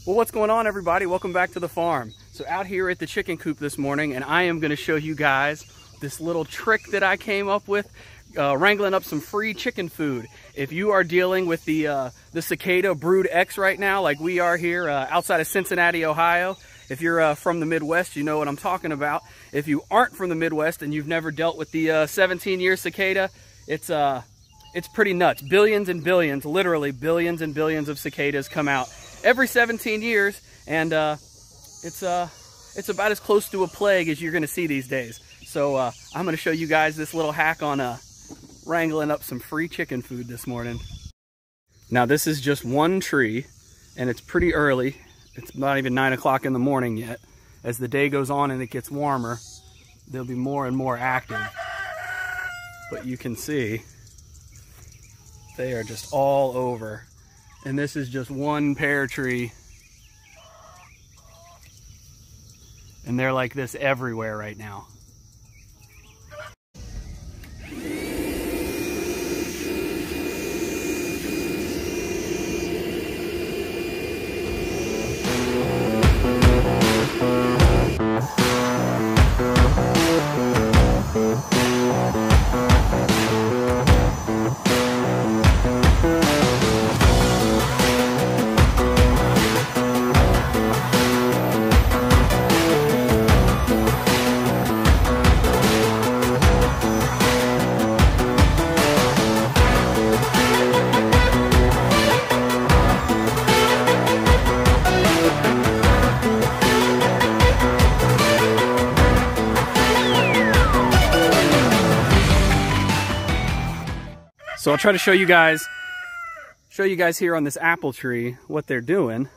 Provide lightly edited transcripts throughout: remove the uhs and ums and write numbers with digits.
Well, what's going on, everybody? Welcome back to the farm. So out here at the chicken coop this morning, and I am going to show you guys this little trick that I came up with, wrangling up some free chicken food. If you are dealing with the cicada brood X right now, like we are here outside of Cincinnati, Ohio, if you're from the Midwest, you know what I'm talking about. If you aren't from the Midwest and you've never dealt with the 17-year cicada, it's pretty nuts. Billions and billions, literally billions and billions of cicadas come out every 17 years, and it's about as close to a plague as you're going to see these days. So I'm going to show you guys this little hack on wrangling up some free chicken food this morning. Now this is just one tree, and it's pretty early. It's not even 9 o'clock in the morning yet. As the day goes on and it gets warmer, they'll be more and more active. But you can see they are just all over. And this is just one pear tree. And they're like this everywhere right now. So I'll try to show you guys here on this apple tree what they're doing.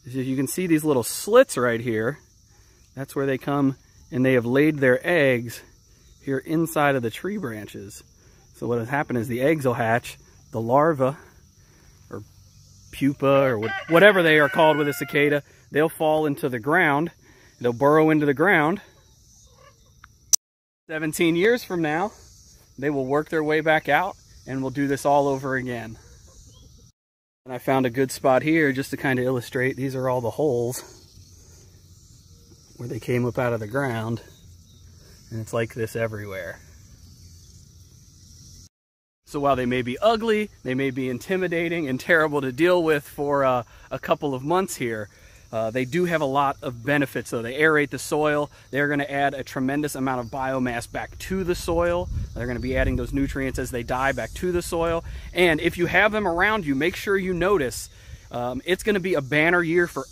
You can see these little slits right here. That's where they come, and they have laid their eggs here inside of the tree branches. So what will happen is the eggs will hatch, the larva or pupa or whatever they are called with a cicada, they'll fall into the ground. They'll burrow into the ground. 17 years from now, they will work their way back out, and we'll do this all over again. And I found a good spot here just to kind of illustrate. These are all the holes where they came up out of the ground, and it's like this everywhere. So while they may be ugly, they may be intimidating and terrible to deal with for a couple of months here, they do have a lot of benefits. So they aerate the soil. They're going to add a tremendous amount of biomass back to the soil. They're going to be adding those nutrients as they die back to the soil. And if you have them around you, make sure you notice it's going to be a banner year for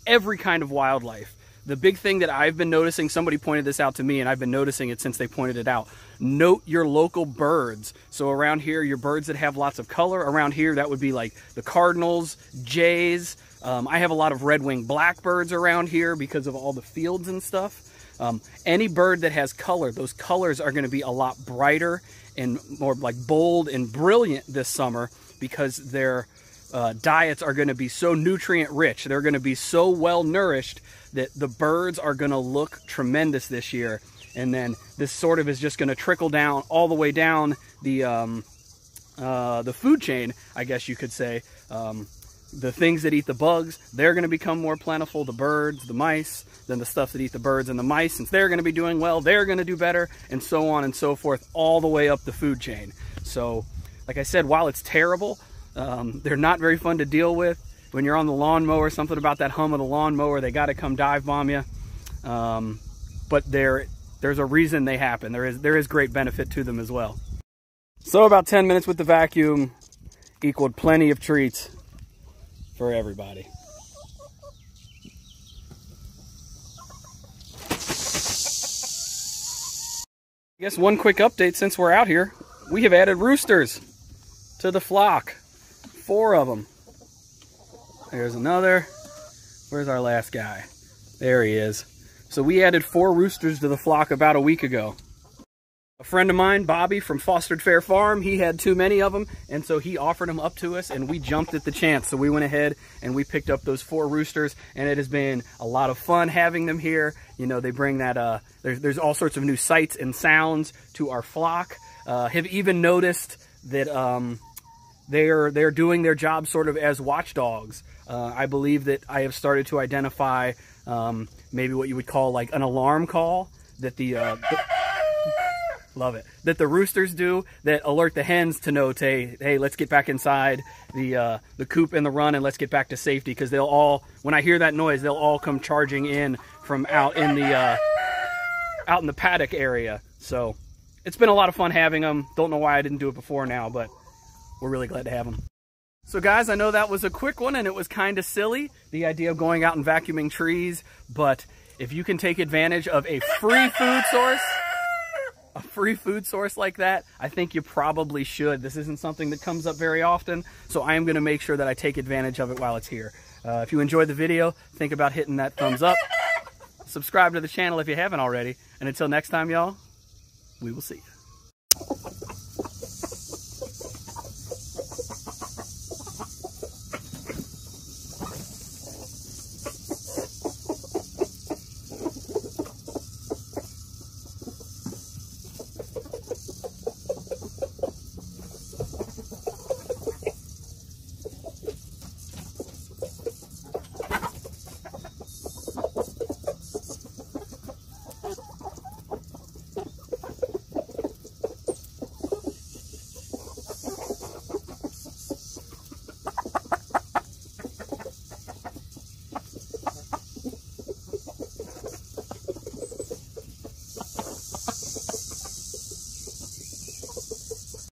every kind of wildlife. The big thing that I've been noticing, somebody pointed this out to me, and I've been noticing it since they pointed it out. Note your local birds. So around here, your birds that have lots of color. Around here, that would be like the cardinals, jays. I have a lot of red-winged blackbirds around here because of all the fields and stuff. Any bird that has color, those colors are going to be a lot brighter and more like bold and brilliant this summer because their diets are going to be so nutrient rich. They're going to be so well nourished that the birds are going to look tremendous this year. And then this sort of is just going to trickle down all the way down the food chain, I guess you could say. The things that eat the bugs, they're going to become more plentiful. The birds, the mice, then the stuff that eat the birds and the mice, since they're going to be doing well, they're going to do better, and so on and so forth, all the way up the food chain. So, like I said, while it's terrible, they're not very fun to deal with. When you're on the lawnmower, something about that hum of the lawnmower, they got to come dive bomb you. But there's a reason they happen. There is great benefit to them as well. So about 10 minutes with the vacuum equaled plenty of treats for everybody. I guess one quick update since we're out here, we have added roosters to the flock. 4 of them. There's another. Where's our last guy? There he is. So we added 4 roosters to the flock about a week ago. A friend of mine, Bobby from Fostered Fair Farm, he had too many of them, and so he offered them up to us, and we jumped at the chance. So we went ahead and we picked up those 4 roosters, and it has been a lot of fun having them here. You know, they bring that, there's all sorts of new sights and sounds to our flock. Have even noticed that they're doing their job sort of as watchdogs. I believe that I have started to identify maybe what you would call like an alarm call that love it, that the roosters do that alert the hens to know, hey, let's get back inside the coop and the run and let's get back to safety, because they'll all, when I hear that noise, they'll all come charging in from out in the paddock area. So it's been a lot of fun having them. Don't know why I didn't do it before now, but we're really glad to have them. So guys, I know that was a quick one and it was kind of silly, the idea of going out and vacuuming trees, but if you can take advantage of a free food source like that, I think you probably should. This isn't something that comes up very often, so I am going to make sure that I take advantage of it while it's here. If you enjoyed the video, think about hitting that thumbs up. Subscribe to the channel if you haven't already. And until next time, y'all, we will see you.